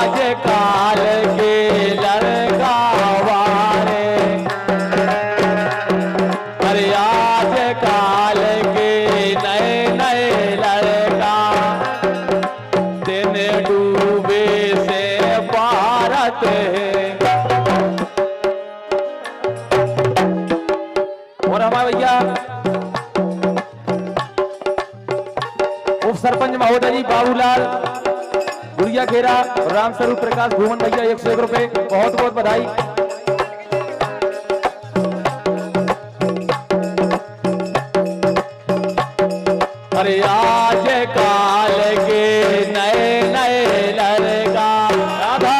आज काल के लड़का वाले, अरे आज काल के नए नए लड़का दिन डूबे से भारत है। और हमारे भैया उप सरपंच महोदय जी बाबूलाल गुड़िया खेरा, रामस्वरूप प्रकाश भुवन भैया 101 रुपए, बहुत बहुत बधाई। अरे आज काल के नए नए लड़का राधा,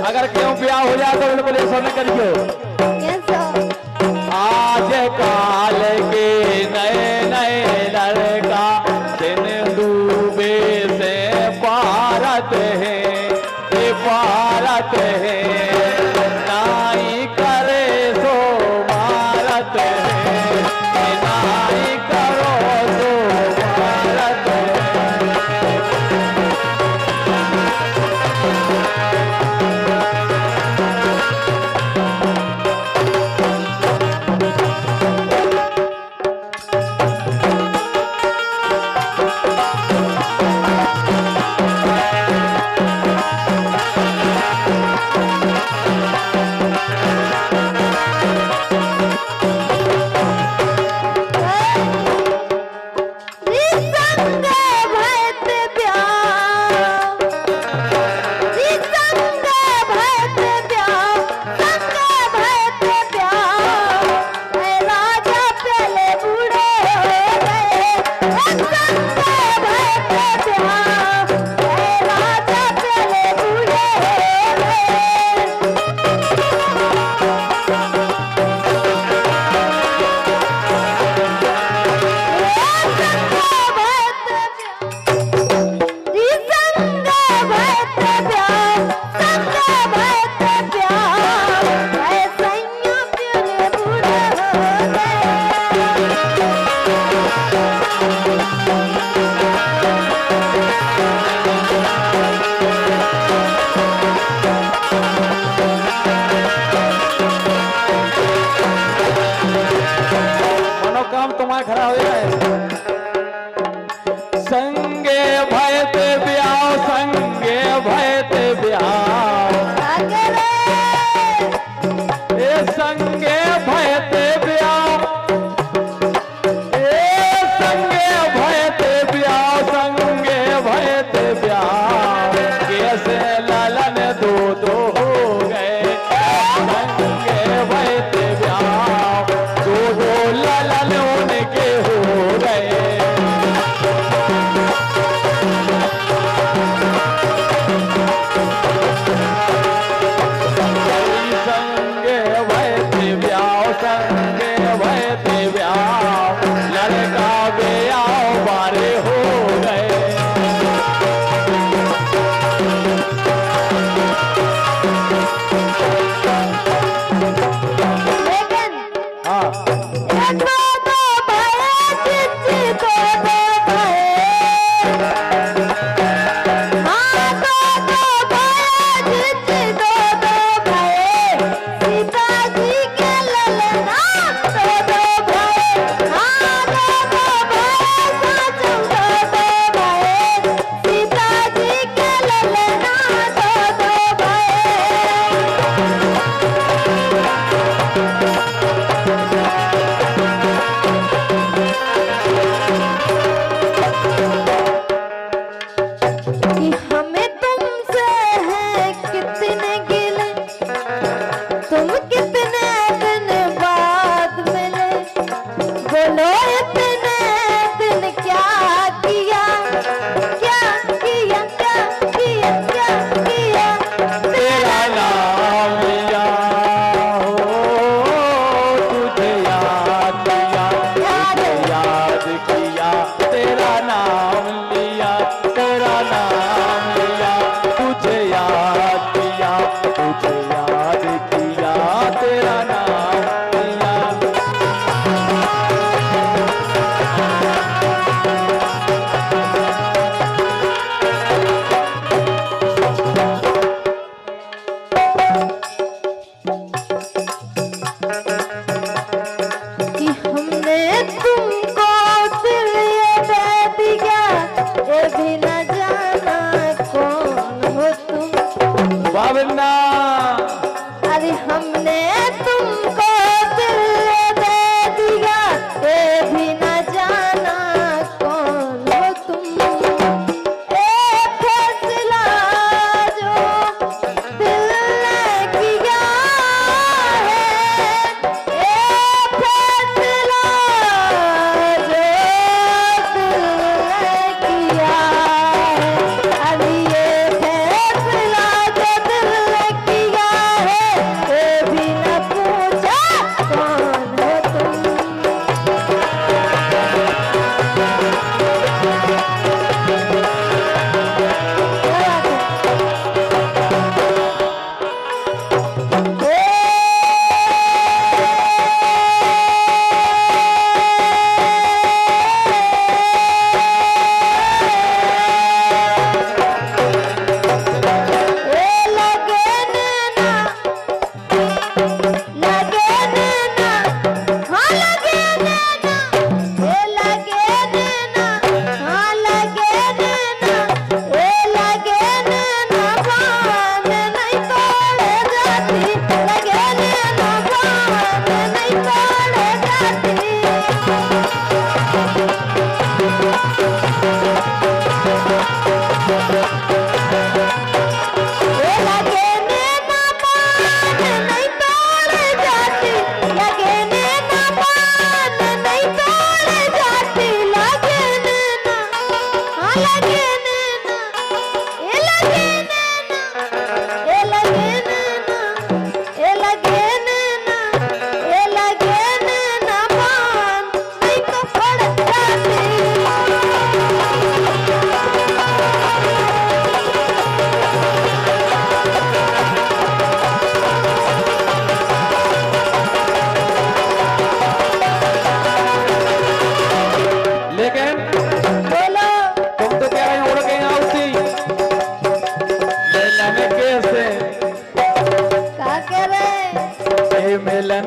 अगर क्यों ब्याह हो जाए तो बिल्कुल ऐसा न करियो। आज काल के नए नए लड़का दिन डूबे से भारत है, ये भारत है, नाई करे सो भारत है, नाई करो सो भारत है।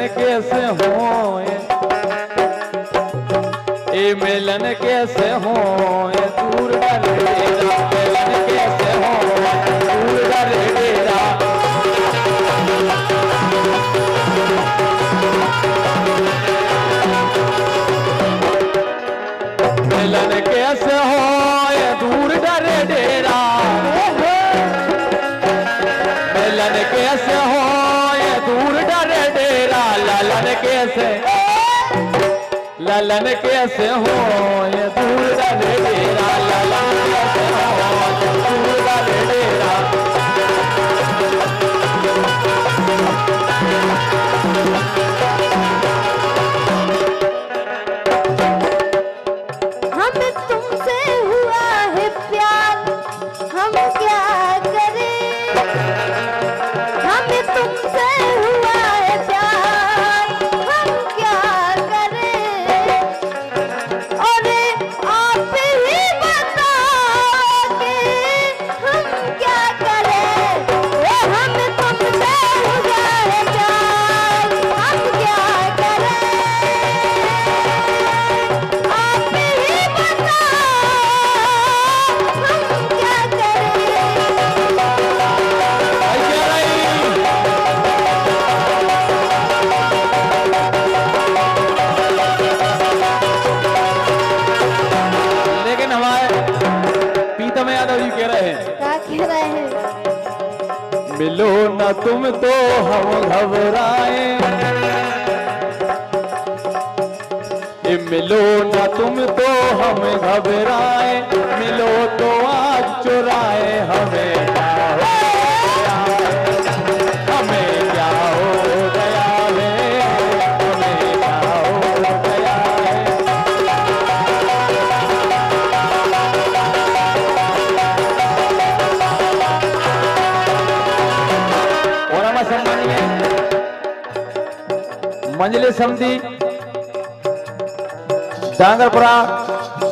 कैसे हो ये मिलन कैसे हो दूर डर डेरा, मिलन कैसे हो दूर डर डेरा। मिलन कैसे हो ये दूर डर डेरा, मिलन कैसे हो ये दूर डर डेरा। ललन कैसे ललन कैसे हो ये दूर डर डेरा, ललन कैसे हो ये दूर डर डेरा। हमें तुमसे हुआ है प्यार, हम क्या करें। हमें तुमसे हुआ है प्यार, हम क्या करें। और आप ही बताओगे हम क्या करें। हमें तुमसे हुआ है प्यार, हम क्या करें। आप ही बताओ हम क्या करें। भाई क्या रही? लेकिन हमारे प्रीतम यादव जी कह रहे हैं क्या कह रहे हैं। मिलो न तुम तो हम घबराए, ये मिलो न तुम तो हम घबराए। मिलो तो आज चुराए हमें क्या हो गया है, हमें क्या हो गया है, हमें क्या हो गया है। और हमारे सम्मानीय मंजले समिति डांगरपुरा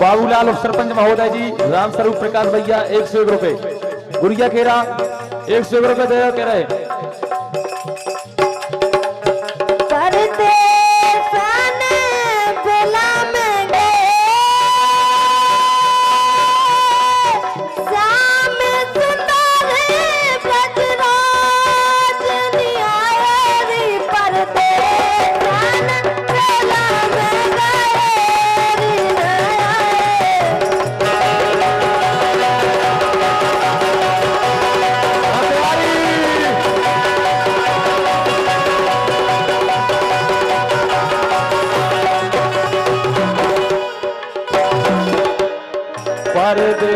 बाबूलाल उप सरपंच महोदय जी, राम स्वरूप प्रकाश भैया 101 रुपए, गुड़िया खेरा 101 रुपए दे कह रहे। परदेसन बेला में गए, श्याम सुंदर ब्रजराज निहारे रे। परदेसन बेला में गए रे नयाए।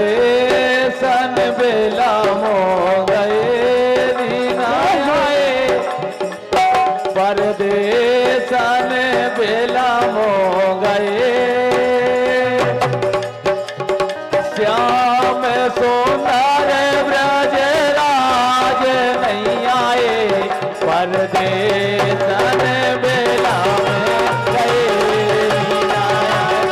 परदेसन बेला मो गए दीना आए, परदेसन बेला मो गए। श्याम सुंदर ब्रजराज नहीं आए, परदेसन बेला में गए दीना आए।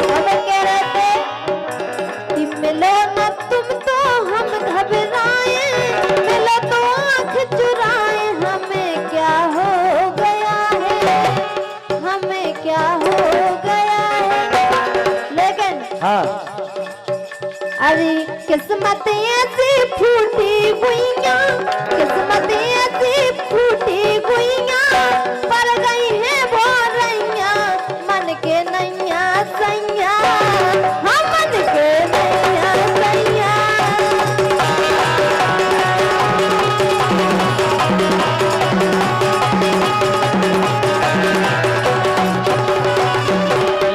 हम कह रहे थे कि मिलो न तुम तो हम घबराए, मिलो तो आँख चुराए। हमें क्या हो गया है, हमें क्या हो गया है। लेकिन हाँ अरे किस्मत ऐसी फूटी गुइयां, किस्मत ऐसी फूटी गुइयां। पर गई है वो रैया मन के नैया सैया, हम मन के नैया सैया।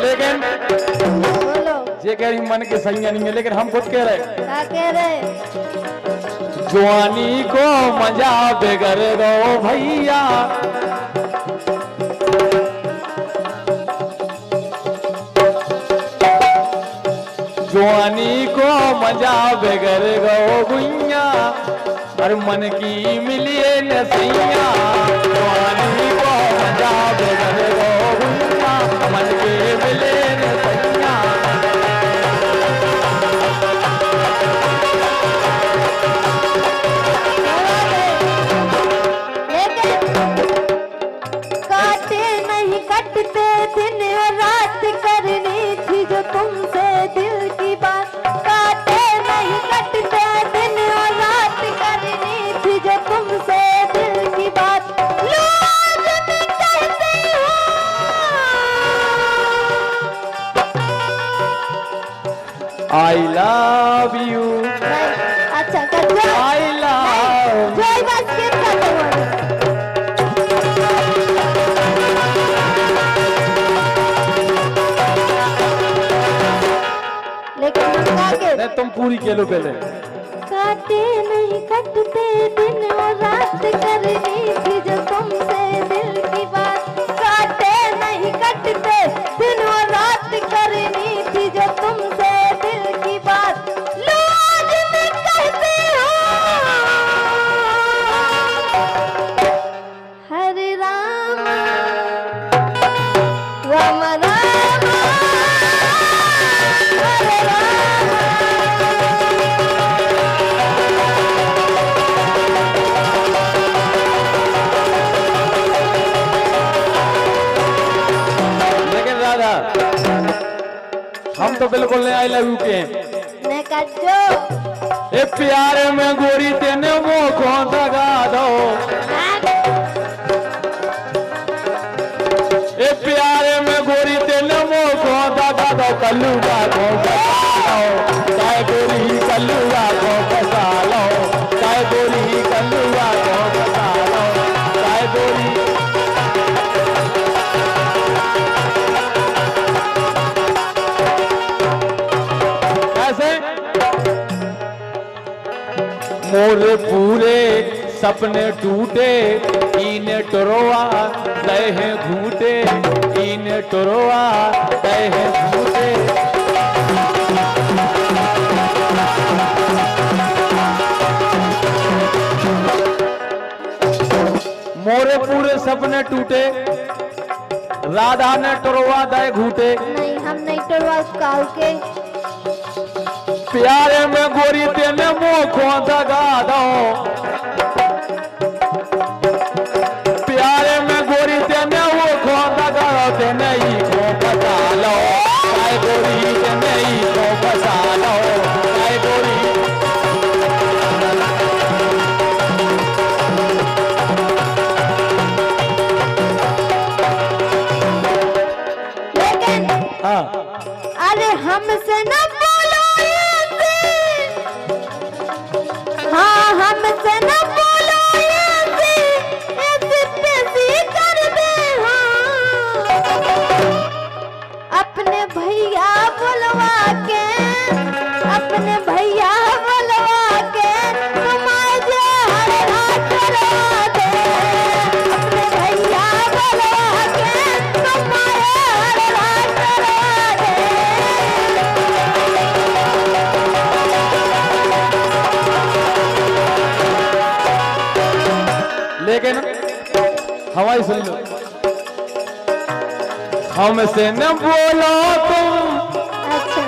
लेकिन बोलो ये कह रही मन के सही नहीं है, लेकिन हम खुद कह रहे क्या कह रहे। जवानी को मजा बेगर गो भैया, जवानी को मजा बेगर गो गुइया, और मन की मिलिए नसैया। जवानी को मजा बेगर गो गुइया, मन के तुमसे दिल की बात लो आज मैं कहती हूँ। I love you, नहीं, अच्छा कर जो I love जो ही बात स्किप कर दो। लेकिन हम आगे नहीं, तुम पूरी खेलो पहले। काटे नहीं कटते दिन और रात करनी थी जो तुमसे दिल की बात। काटे नहीं कटते दिन और रात करनी थी जो तुमसे दिल की बात लो आज मैं कहती हूँ। हरे राम राम राम हरे राम। लेकिन राधा, हम तो बिल्कुल नहीं आई लव यू के। मैं कर जो ए प्यारे में गोरी तेने मुंह को दगा दो, ए प्यारे में गोरी तेने मुंह को दगा दो, कल्लूगा को बसा लो, चाहे गोरी कल्लूगा को बसा लो, चाहे गोरी कल्लूगा को बसा लो, चाहे गोरी। कैसे? मोरे पूरे सपने टूटे, इने टोरवा गए हैं घूटे, इने टोरवा गए हैं घूटे। मोरे पूरे सपने टूटे, राधा ने टोरवा गए घूटे। नहीं हम नहीं टोलवा काल के। प्यारे में गोरी तेने मुंह को दगा दो, प्यारे में गोरी तेने वो को दगा दो, तेने ही को बचा लो, चाहे गोरी तेने ही को बचा लो, चाहे गोरी। लेकिन हाँ अरे हमसे न बोलो ऐसे। हाँ हमसे न बोलो ऐसे, ऐसे तैसे कर दे। हाँ अपने भैया बुलवा के, अपने भैया बुलवा के तुम आज हर रात करवा दे। अपने भैया बुलवा के तुम आज हर रात करवा दे। लेकिन हमारी सुन लो, हमसे न बोलो तुम, अच्छा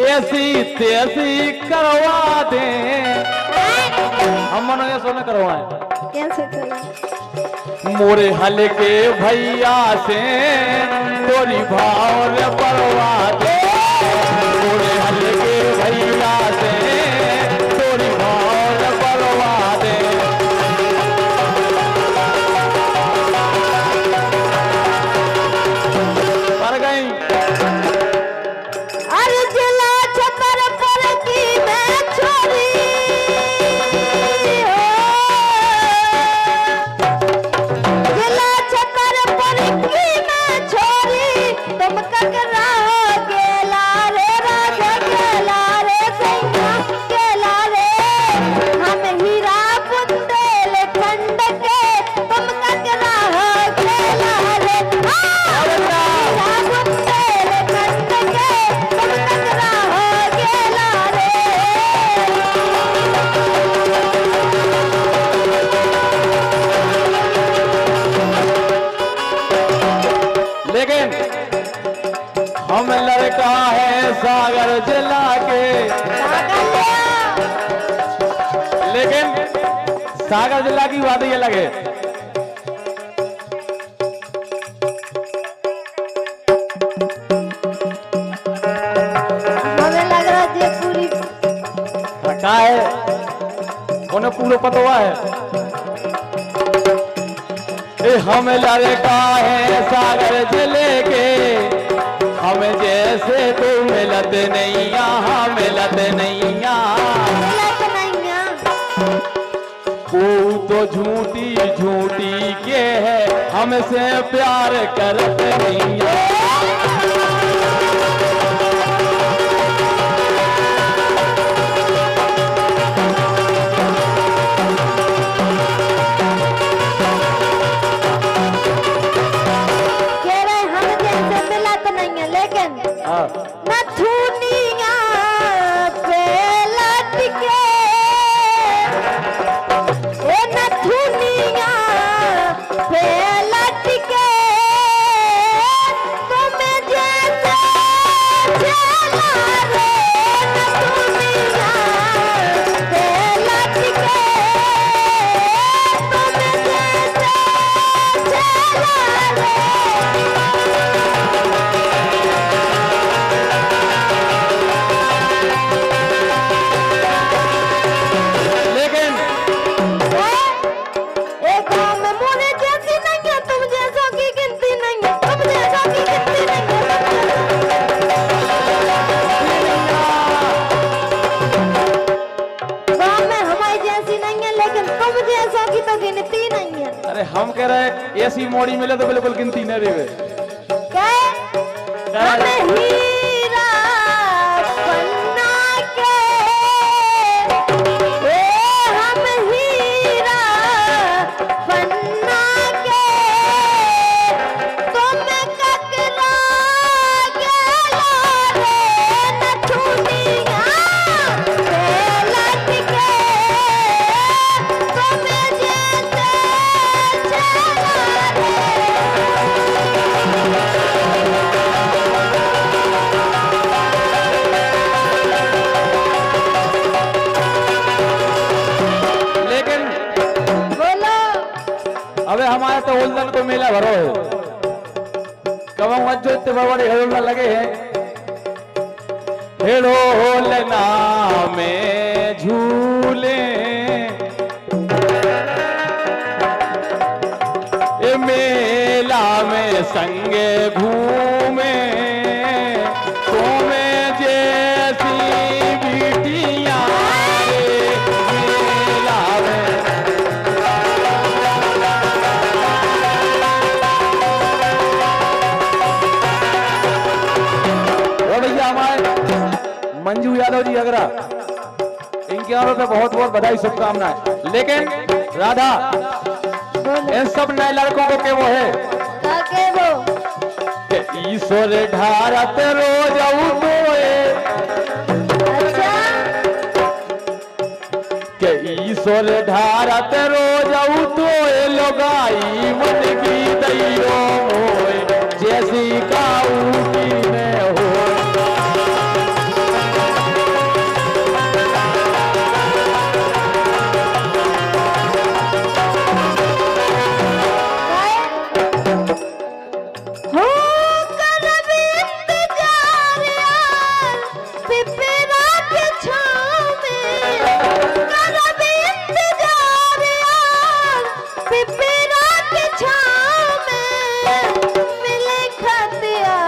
ऐसी तैसी करवा दे। हम मनो ये सोना करवाए कैसे करें? मोरे हल्के भैया से तोरी भाव परवा दे, मोरे हल्के भैया से तोरी भाव परवा दे। पर गई अरे जिला छतर पर की मैं छोरी हो। जिला छतर पर की मैं छोरी तुम ककरा हो गेला रे राजा गेला रे सैया गेला रे। हम हीरा बुंदेल खंड के तुम ककरा हो गेला रे। हीरा बुंदेल खंड के तुम ककरा हो गेला रे। लेकिन हम लड़का है सागर जिला के, लेकिन सागर जिला की बात ये लगे। हमें लग रहा है पूरी का है उन्हें पूरा बोलो पतवा है। हम लड़का है सागर जिले के, हम जैसे तो मिलत नहीं यहाँ, मिलत नहीं यहाँ। मिलत नहीं यहाँ। वो तो झूठी झूठी के है, हमसे प्यार करत नहीं यहाँ। नथुनिया पे लटके, ओ नथुनिया पे लटके, तुम्हें जैसे चला रे नथुनिया पे लटके, तुम्हें जैसे चला रे। अरे हम कह रहे हैं ऐसी मोड़ी मिले तो बिल्कुल गिनती न रहे। हीरा पन्ना के, हम हीरा पन्ना के, तुम ककरा गेला रे नथुनिया पे लटके, तुम जैसे चला रे। लेकिन बोलो अबे हमारे तो उल्दन को मेला भरो है, कब हम जो इतने बड़े हेड़ोल लगे हैं। हेड़ोल में झूले ए मेला में संगे घूमे, तुम्हें जैसी बिटियां मेला में। और भैया हमारे मंजू यादव जी अगरा, इनके ओर से बहुत बहुत बधाई शुभकामनाएं। लेकिन राधा इन सब नए लड़कों को के वो है काके वो कि ईश्वर ढारत रोज उठोए, अच्छा कि ईश्वर ढारत रोज उठोए, लोगाई मन की दैयो होए, जैसी काऊ की न हो। हो करब इंतजार यार पिपरा के छाँव में, करब इंतजार यार पिपरा के छाँव में, मिले खतिया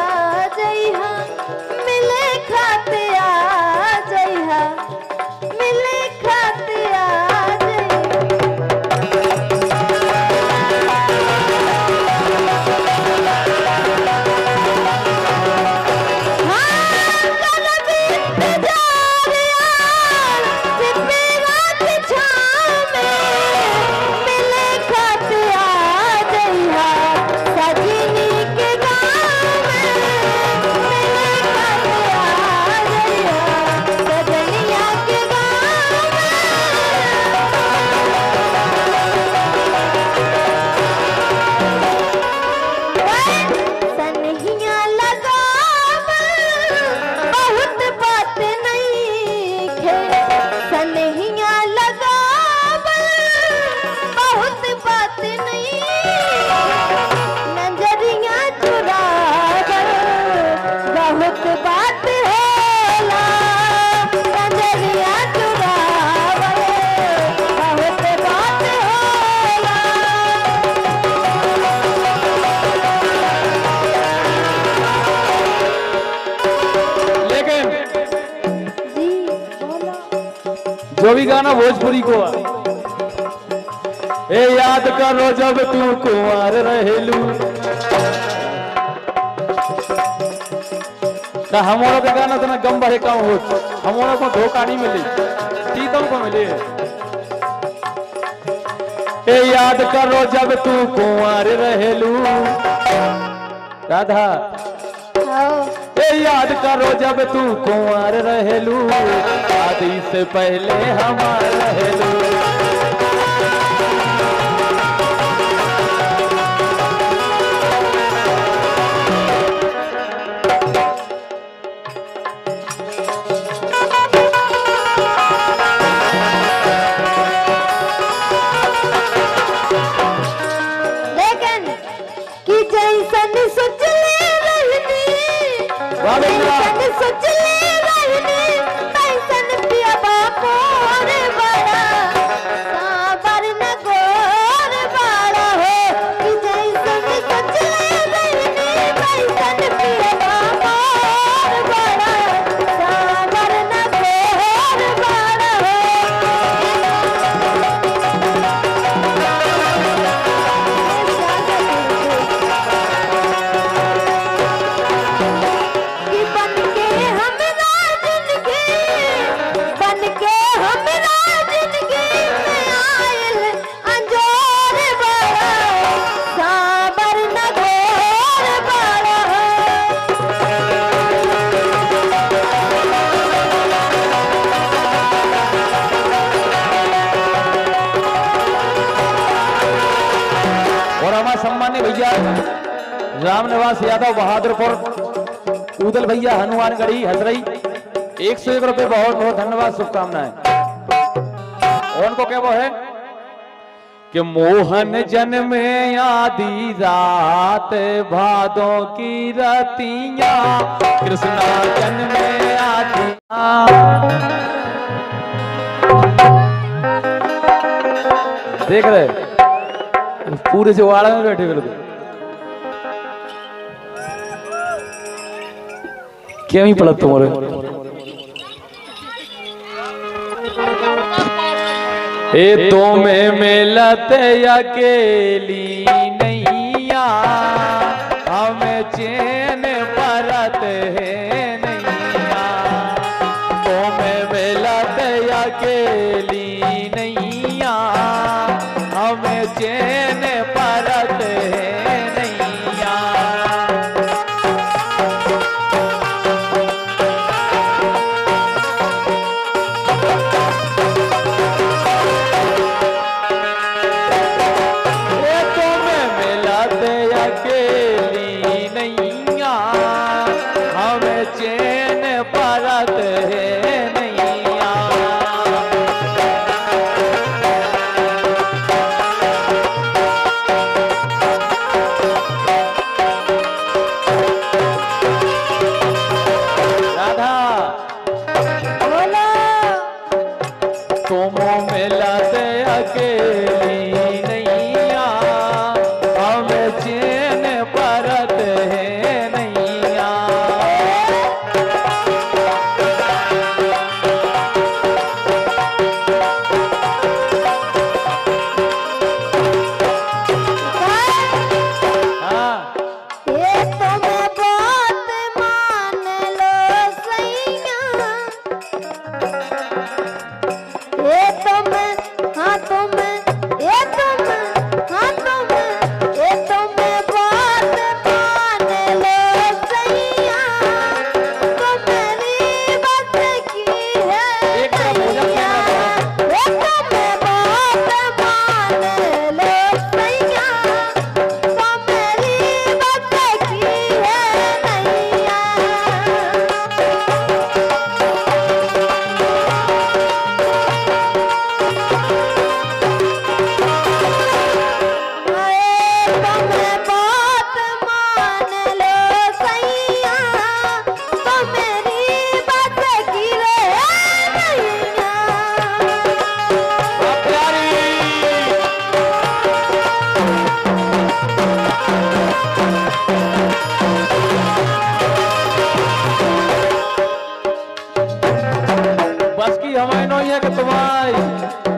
यो भी गाना भोजपुरी को ए याद करो जब तू कुंवर रहेलू तो हमारा के गाना तो ना गम बढ़े कम हो हमारा को धोखा नहीं मिली टीतम को मिले ए याद करो जब तू कुंवर रहेलू राधा ए याद करो जब तू कुंवर रहेलू शादी से पहले हमार रहेलू लेकिन कि जैसन सोचले रहनी जैसन सोचले रहनी तैसन पिया बापोर बड़ा साबर न गोर बड़ा हो कि जैसन सोचले रहनी तैसन पिया बापोर बड़ा साबर न गोर बड़ा कि बनके हमरा जिंदगी में आयल अंजोर बड़ा साबर न घोर बड़ा और हमारे सम्मान्य भैया रामनिवास यादव बहादुरपुर उदल भैया हनुमानगढ़ी हजरई 101 रुपए बहुत बहुत धन्यवाद शुभकामनाएं और उनको क्या वो है कि मोहन जन्मे आधी रात भादों की रतियां कृष्णा जन्मे आधी देख रहे पूरे जवाड़ा में बैठे बिल्कुल क्या ही पड़ा तुम्हारे ए तो में मिलत अकेली नैया हमें चैन परत है नैया तो में मिलत अकेली नैया हमें चैन परत है नैया अकेली नैया हमें चैन परत है नैया बस की हमारी नहीं है कि तुम्हारी